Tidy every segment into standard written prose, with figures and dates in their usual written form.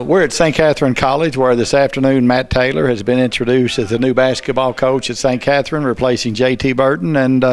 We're at St. Catharine College, where this afternoon Matt Taylor has been introduced as the new basketball coach at St. Catharine, replacing J.T. Burton. And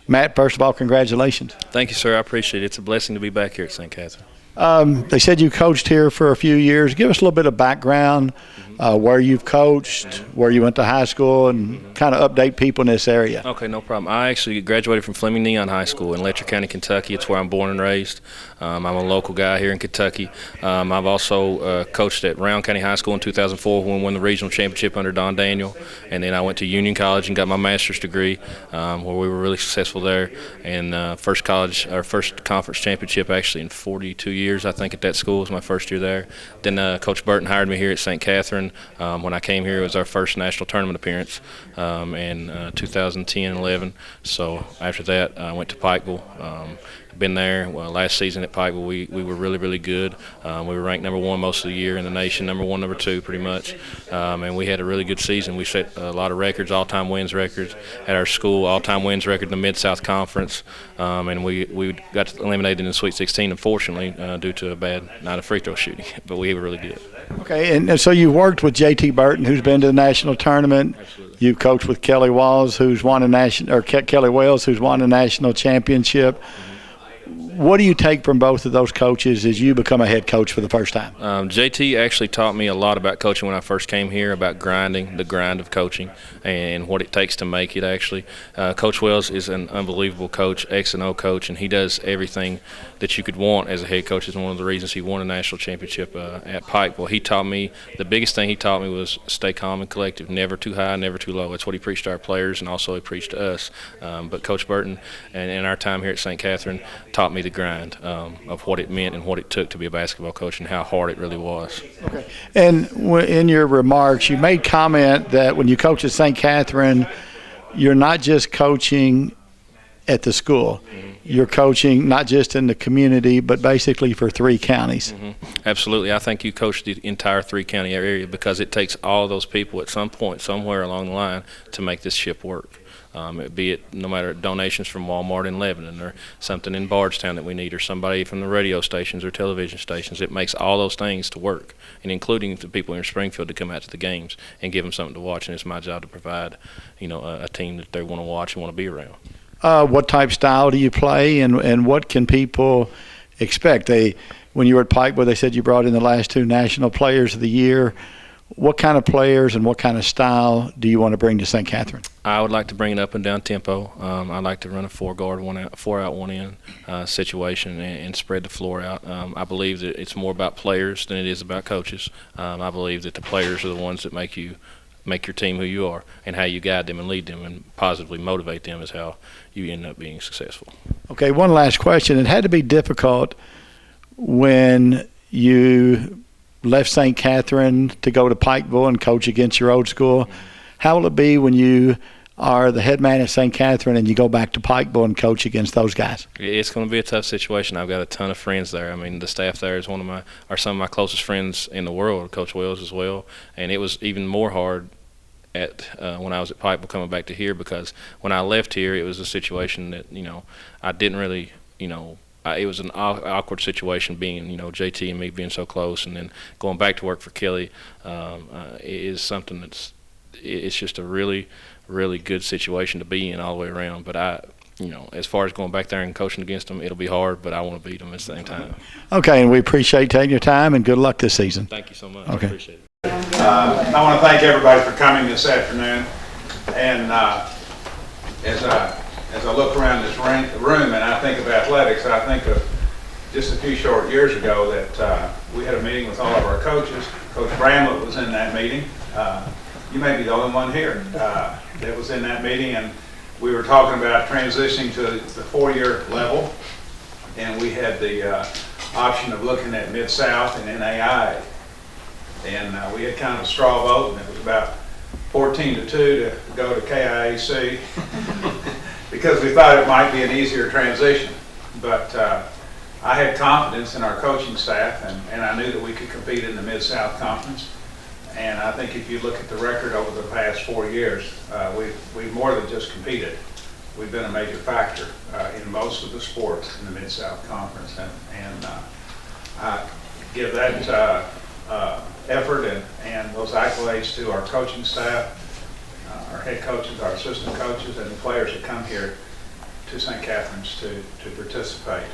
Matt, first of all, congratulations. Thank you, sir. I appreciate it. It's a blessing to be back here at St. Catharine. They said you coached here for a few years. Give us a little bit of background, where you've coached, where you went to high school, and kind of update people in this area. Okay, no problem. I actually graduated from Fleming Neon High School in Letcher County, Kentucky. It's where I'm born and raised. I'm a local guy here in Kentucky. I've also coached at Round County High School in 2004 when we won the regional championship under Don Daniel. And then I went to Union College and got my master's degree, where we were really successful there. And first conference championship actually in 42 years, I think, at that school. It was my first year there. Then Coach Burton hired me here at St. Catharine. When I came here, it was our first national tournament appearance in 2010 and 11. So after that, I went to Pikeville. Been there. Well, last season at Pikeville, we were really, really good. We were ranked number one most of the year in the nation, number one, number two, pretty much. And we had a really good season. We set a lot of records, all-time wins records at our school, all-time wins record in the Mid-South Conference. And we got eliminated in the Sweet 16, unfortunately, due to a bad night of free throw shooting. But we were really good. Okay, and so you worked with J.T. Burton, who's been to the national tournament. Absolutely. You've coached with Kelly Wells, who's won a national championship. What do you take from both of those coaches as you become a head coach for the first time? JT actually taught me a lot about coaching when I first came here, about grinding, the grind of coaching, and what it takes to make it actually. Coach Wells is an unbelievable coach, X and O coach, and he does everything that you could want as a head coach. It's one of the reasons he won a national championship at Pikeville. He taught me, the biggest thing he taught me was stay calm and collective, never too high, never too low. That's what he preached to our players, and also he preached to us. But Coach Burton, and in our time here at St. Catharine, taught me the grind of what it meant and what it took to be a basketball coach and how hard it really was. Okay. And in your remarks, you made comment that when you coach at St. Catharine, you're not just coaching at the school. You're coaching not just in the community, but basically for 3 counties. Absolutely. I think you coach the entire 3-county area because it takes all those people at some point, somewhere along the line, to make this ship work. Be it no matter donations from Walmart in Lebanon or something in Bardstown that we need or somebody from the radio stations or television stations. It makes all those things to work, and including the people in Springfield to come out to the games and give them something to watch. And it's my job to provide, a team that they want to watch and want to be around. What type style do you play, and what can people expect? When you were at Pikeville, they said you brought in the last 2 national players of the year. What kind of players and what kind of style do you want to bring to St. Catharine? I would like to bring an up and down tempo. I'd like to run a 4-guard, 4-out, 1-in situation and spread the floor out. I believe that it's more about players than it is about coaches. I believe that the players are the ones that make your team who you are, and how you guide them and lead them and positively motivate them is how you end up being successful. Okay, one last question. It had to be difficult when you left St. Catharine to go to Pikeville and coach against your old school. How will it be when you are the head man at St. Catharine and you go back to Pikeville and coach against those guys? It's going to be a tough situation. I've got a ton of friends there. I mean, the staff there is some of my closest friends in the world, Coach Wells as well. And it was even more hard when I was at Pikeville coming back to here, because when I left here, it was a situation that, I didn't really, it was an awkward situation being, JT and me being so close, and then going back to work for Kelly is something it's just a really, really good situation to be in all the way around. But as far as going back there and coaching against them, it'll be hard, but I want to beat them at the same time. Okay, and we appreciate taking your time, and good luck this season. Thank you so much. Okay. I appreciate it. I want to thank everybody for coming this afternoon. And as I look around this room and I think of athletics, I think of just a few short years ago that we had a meeting with all of our coaches. Coach Bramlett was in that meeting. You may be the only one here that was in that meeting, and we were talking about transitioning to the 4-year level, and we had the option of looking at Mid-South and NAI. And we had kind of a straw vote, and it was about 14-2 to go to KIAC because we thought it might be an easier transition. But I had confidence in our coaching staff, and I knew that we could compete in the Mid-South Conference. And I think if you look at the record over the past 4 years, we've more than just competed. We've been a major factor in most of the sports in the Mid-South Conference. And I give that effort and those accolades to our coaching staff, our head coaches, our assistant coaches, and the players that come here to St. Catherine's to participate.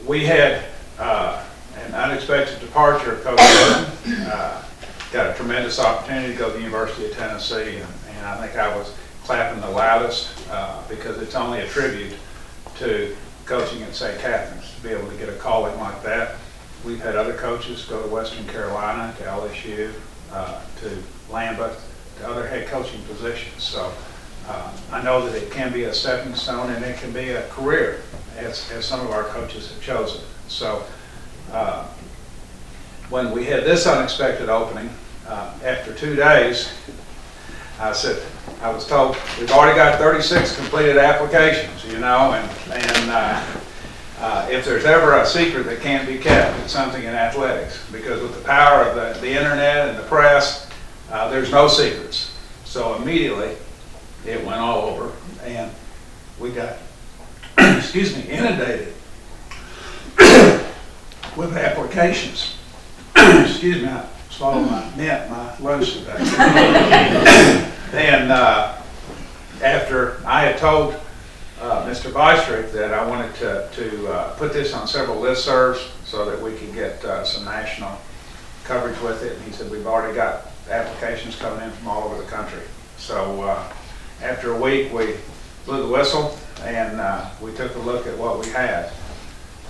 We had an unexpected departure of Coach Burton. Got a tremendous opportunity to go to the University of Tennessee, and I think I was clapping the loudest because it's only a tribute to coaching at St. Catherine's to be able to get a calling like that. We've had other coaches go to Western Carolina, to LSU, to Lambeth, to other head coaching positions. So I know that it can be a stepping stone and it can be a career, as some of our coaches have chosen. So when we had this unexpected opening, after 2 days, I was told, we've already got 36 completed applications, you know, and if there's ever a secret that can't be kept, it's something in athletics, because with the power of the internet and the press, there's no secrets. So immediately, it went all over, and we got, excuse me, inundated with applications. Excuse me, I swallowed my lunch today. And after I had told Mr. Bystrick that I wanted to put this on several listservs so that we could get some national coverage with it, and he said, we've already got applications coming in from all over the country. So after a week, we blew the whistle, and we took a look at what we had.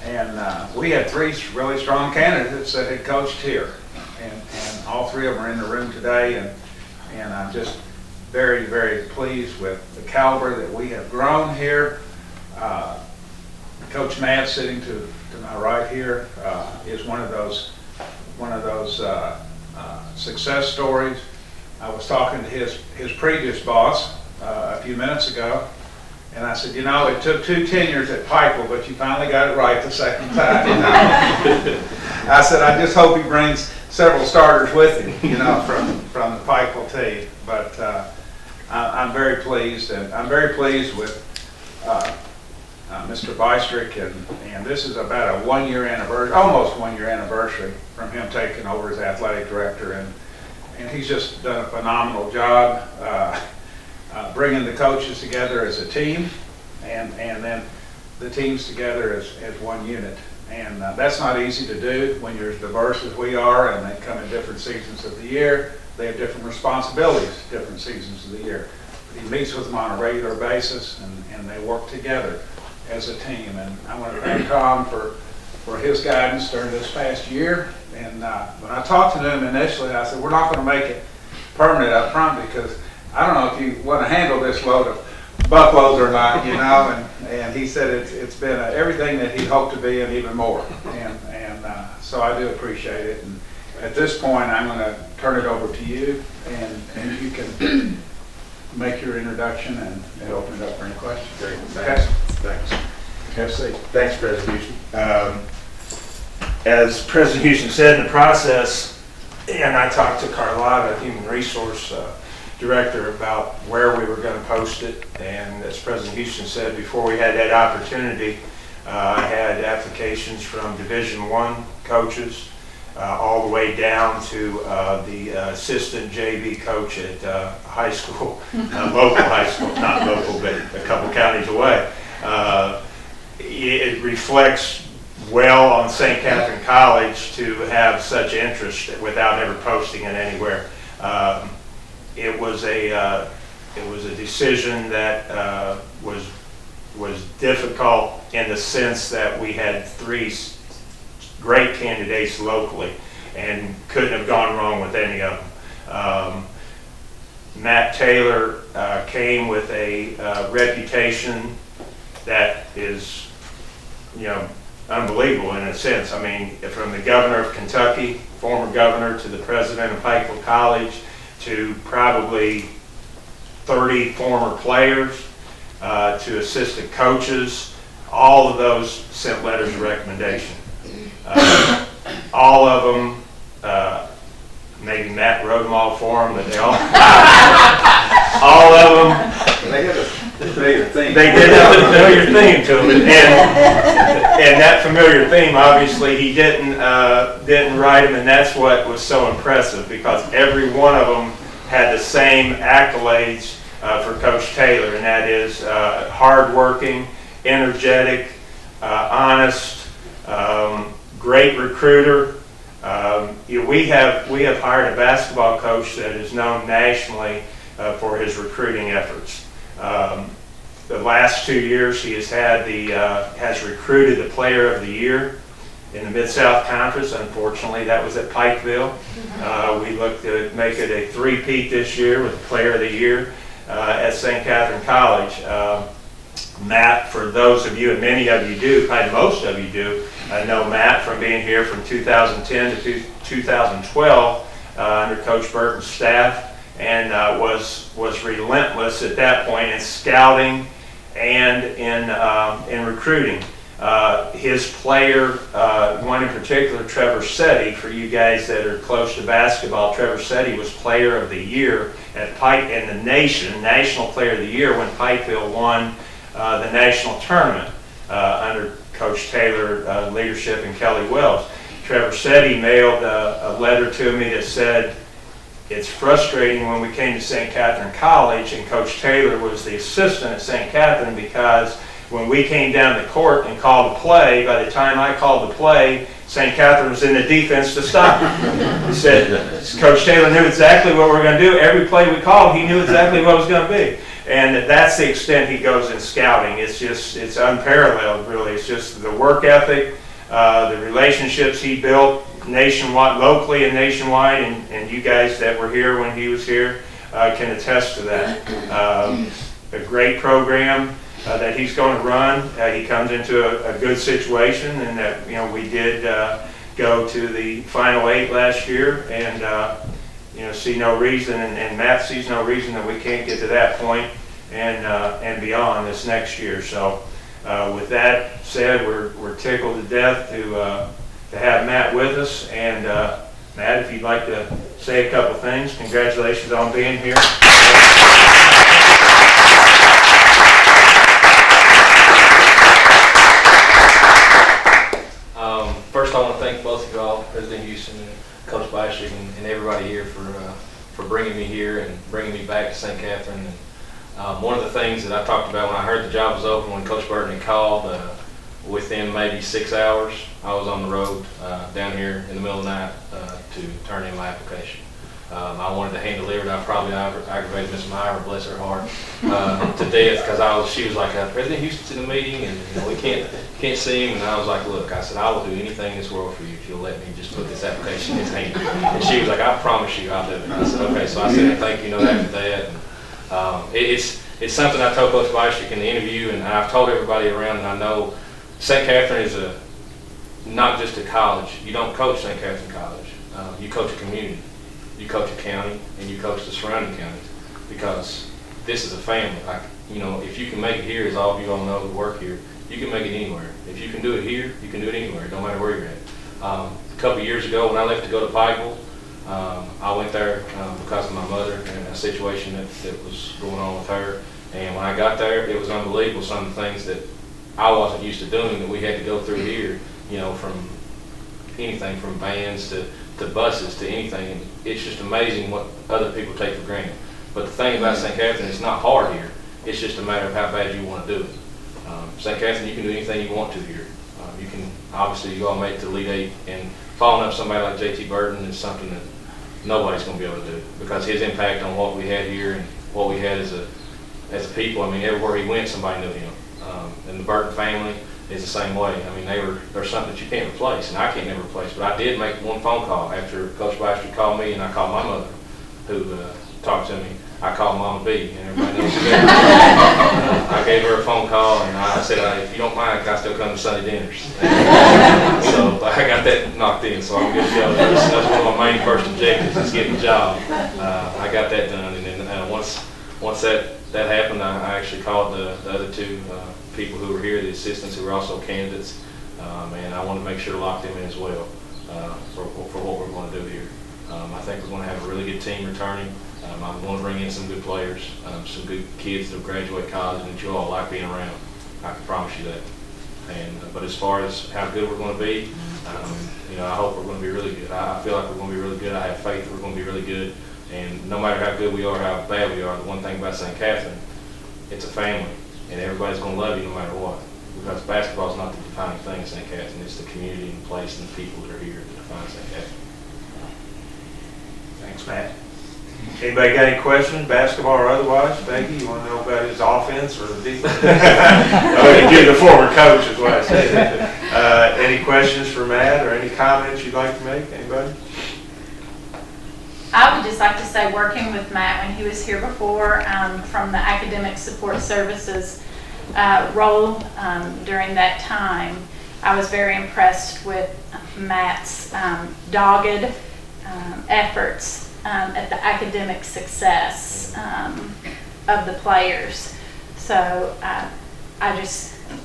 And we had 3 really strong candidates that had coached here. And all 3 of them are in the room today, and I'm just very, very pleased with the caliber that we have grown here. Coach Matt, sitting to my right here, is one of those success stories. I was talking to his previous boss a few minutes ago, and I said, you know, it took 2 tenures at Pikeville, but you finally got it right the second time. You know? I said, I just hope he brings several starters with him, you know, from the Pikeville team. But I'm very pleased, and I'm very pleased with Mr. Bystrick, and this is about a 1-year anniversary, almost 1-year anniversary from him taking over as athletic director, and he's just done a phenomenal job bringing the coaches together as a team, and then the teams together as one unit. And that's not easy to do when you're as diverse as we are, and they come in different seasons of the year. They have different responsibilities, different seasons of the year. But he meets with them on a regular basis, and they work together as a team. And I want to thank Tom for his guidance during this past year. And when I talked to him initially, I said, we're not going to make it permanent up front, because I don't know if you want to handle this load of buckloads or not, you know. And he said it's been everything that he hoped to be and even more. And so I do appreciate it. And at this point, I'm going to turn it over to you, and you can make your introduction and open it up for any questions. Great. Thanks. Have a seat. Thanks, President Houston. As President Houston said, in the process, and I talked to Carlotta, Human Resource Director, about where we were going to post it. And as President Houston said, before we had that opportunity, I had applications from Division I coaches, all the way down to the assistant JV coach at high school, local high school, not local, but a couple counties away. It reflects well on St. Catherine College to have such interest without ever posting it anywhere. It was a decision that was difficult in the sense that we had 3 great candidates locally and couldn't have gone wrong with any of them. Matt Taylor came with a reputation that is, you know, unbelievable in a sense. I mean, from the governor of Kentucky, former governor, to the president of Pikeville College, to probably 30 former players, to assistant coaches, all of those sent letters of recommendation. All of them, maybe Matt wrote them all for them, but they all of them. They had a familiar theme. They did have a familiar theme to them, and that familiar theme, obviously, he didn't write them, and that's what was so impressive, because every one of them had the same accolades for Coach Taylor, and that is hardworking, energetic, honest, great recruiter. We have hired a basketball coach that is known nationally for his recruiting efforts. The last 2 years, he has recruited the Player of the Year in the Mid-South Conference. Unfortunately, that was at Pikeville. We looked to make it a three-peat this year with the Player of the Year at St. Catharine College. Matt, for those of you, and many of you do, probably most of you do, know Matt from being here from 2010 to 2012 under Coach Burton's staff, and was relentless at that point in scouting and in recruiting. His player, one in particular, Trevor Setti, for you guys that are close to basketball, Trevor Setti was Player of the Year at Pike in the National Player of the Year when Pikeville won the national tournament under Coach Taylor leadership and Kelly Wells. Trevor Setti mailed a letter to me that said, "It's frustrating when we came to St. Catharine College and Coach Taylor was the assistant at St. Catharine, because when we came down the court and called a play, by the time I called the play, St. Catharine was in the defense to stop it." He said, "Coach Taylor knew exactly what we were going to do. Every play we called, he knew exactly what it was going to be." And that's the extent he goes in scouting. It's unparalleled, really. It's just the work ethic, the relationships he built nationwide, locally and nationwide, and you guys that were here when he was here can attest to that. A great program that he's going to run. He comes into a good situation, and that, we did go to the Final Eight last year, and see no reason, and Matt sees no reason that we can't get to that point and beyond this next year. So with that said, we're tickled to death to have Matt with us. And Matt, if you'd like to say a couple things, congratulations on being here. First, I want to thank both of y'all, President Houston and Coach Bystrick, and everybody here for bringing me here and bringing me back to St. Catharine. And one of the things that I talked about when I heard the job was open, when Coach Burton had called, within maybe 6 hours, I was on the road down here in the middle of the night to turn in my application. I wanted to hand deliver it. I probably aggravated Miss Myra, bless her heart, to death, because she was like, "President Houston's in the meeting, and we can't see him." And I was like, "Look," I said, "I will do anything in this world for you if you'll let me just put this application in his hand." And she was like, "I promise you I'll do it." I said, "Okay." So I said, "Thank you." After that, and, it's something I told Coach Bystrick in the interview, and I've told everybody around, and I know St. Catharine is not just a college. You don't coach St. Catharine College. You coach a community. You coach a county, and you coach the surrounding counties, because this is a family. Like, if you can make it here, as all of you all know who work here, you can make it anywhere. If you can do it here, you can do it anywhere, no matter where you're at. A couple of years ago, when I left to go to Pikeville, I went there because of my mother and a situation that was going on with her. And when I got there, it was unbelievable, some of the things that I wasn't used to doing that we had to go through here, from anything from vans to buses to anything. And it's just amazing what other people take for granted. But the thing about St. Catharine, it's not hard here. It's just a matter of how bad you want to do it. St. Catharine, you can do anything you want to here. You can, obviously, you all make it to the Elite Eight, and following up somebody like J.T. Burton is something that nobody's going to be able to do, because his impact on what we had here and what we had as a people. I mean, everywhere he went, somebody knew him. And the Burton family is the same way. I mean, they're something that you can't replace, and I can't never replace. But I did make one phone call after Coach Bystrick called me, and I called my mother, who talked to me. I called Mama B, and everybody knows that. I gave her a phone call, and I said, "If you don't mind, can I still come to Sunday dinners?" So I got that knocked in, so I'm good to go. That's one of my main first objectives, is getting the job. I got that done, and then once that happened, I actually called the other two people who were here, the assistants who were also candidates, and I wanted to make sure to lock them in as well for what we're going to do here. I think we're going to have a really good team returning. I'm going to bring in some good players, some good kids that will graduate college, and that you all like being around. I can promise you that. But as far as how good we're going to be, I hope we're going to be really good. I feel like we're going to be really good. I have faith that we're going to be really good. And no matter how good we are, how bad we are, the one thing about St. Catharine, it's a family, and everybody's going to love you no matter what. Because basketball is not the defining thing in St. Catharine. It's the community and the place and the people that are here that define St. Catharine. Thanks, Matt. Anybody got any questions, basketball or otherwise? Becky, you want to know about his offense or the defense? Oh, you're the former coach is what I said. Any questions for Matt or any comments you'd like to make? Anybody? I would just like to say, working with Matt when he was here before, from the academic support services role during that time, I was very impressed with Matt's dogged efforts at the academic success of the players. So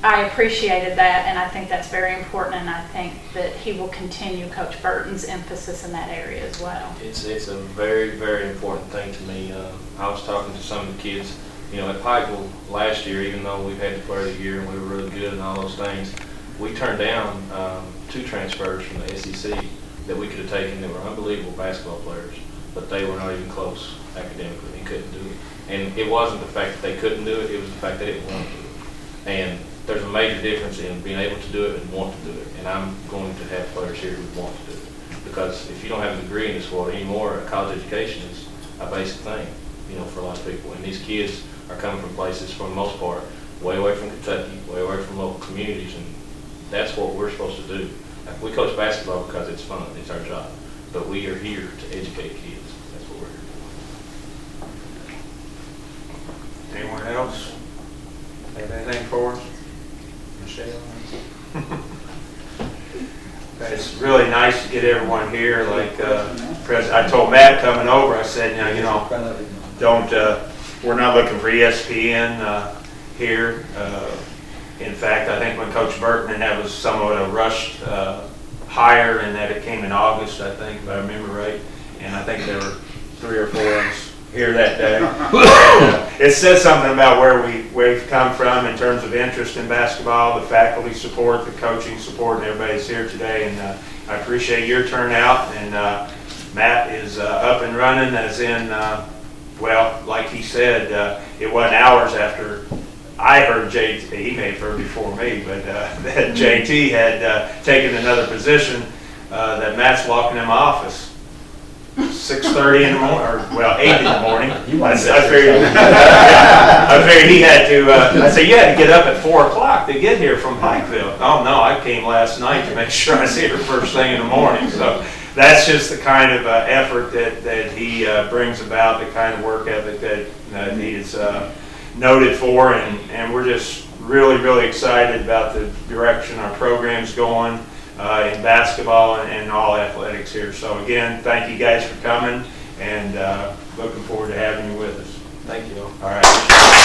I appreciated that, and I think that's very important, and I think that he will continue Coach Burton's emphasis in that area as well. It's a very, very important thing to me. I was talking to some of the kids, at Pikeville last year, even though we've had the player of the year and we were really good and all those things, we turned down 2 transfers from the SEC that we could have taken that were unbelievable basketball players, but they were not even close academically and couldn't do it. And it wasn't the fact that they couldn't do it, it was the fact that they didn't want to do it. And there's a major difference in being able to do it and want to do it. And I'm going to have players here who want to do it. Because if you don't have a degree in this world anymore, a college education is a basic thing, for a lot of people. And these kids are coming from places, for the most part, way away from Kentucky, way away from local communities, and that's what we're supposed to do. We coach basketball because it's fun, it's our job. But we are here to educate kids. That's what we're here for. Anyone else have anything for us? Michelle? It's really nice to get everyone here. Like I told Matt coming over, I said, we're not looking for ESPN here. In fact, I think when Coach Burton, and that was somewhat a rushed hire, and that it came in August, I think, if I remember right. And I think there were 3 or 4 of us here that day. It says something about where we've come from in terms of interest in basketball, the faculty support, the coaching support, and everybody's here today. And I appreciate your turnout. And Matt is up and running, as in, like he said, it wasn't hours after I heard JT, he may have heard before me, but that JT had taken another position, that Matt's walking in my office 6:30 in the morning, or 8 in the morning. I figured he had to, I said, you had to get up at 4 o'clock to get here from Pikeville. Oh no, I came last night to make sure I was here first thing in the morning. So that's just the kind of effort that he brings about, the kind of work ethic that he is noted for, and we're just really, really excited about the direction our program's going in basketball and all athletics here. So again, thank you guys for coming, and looking forward to having you with us. Thank you all. All right.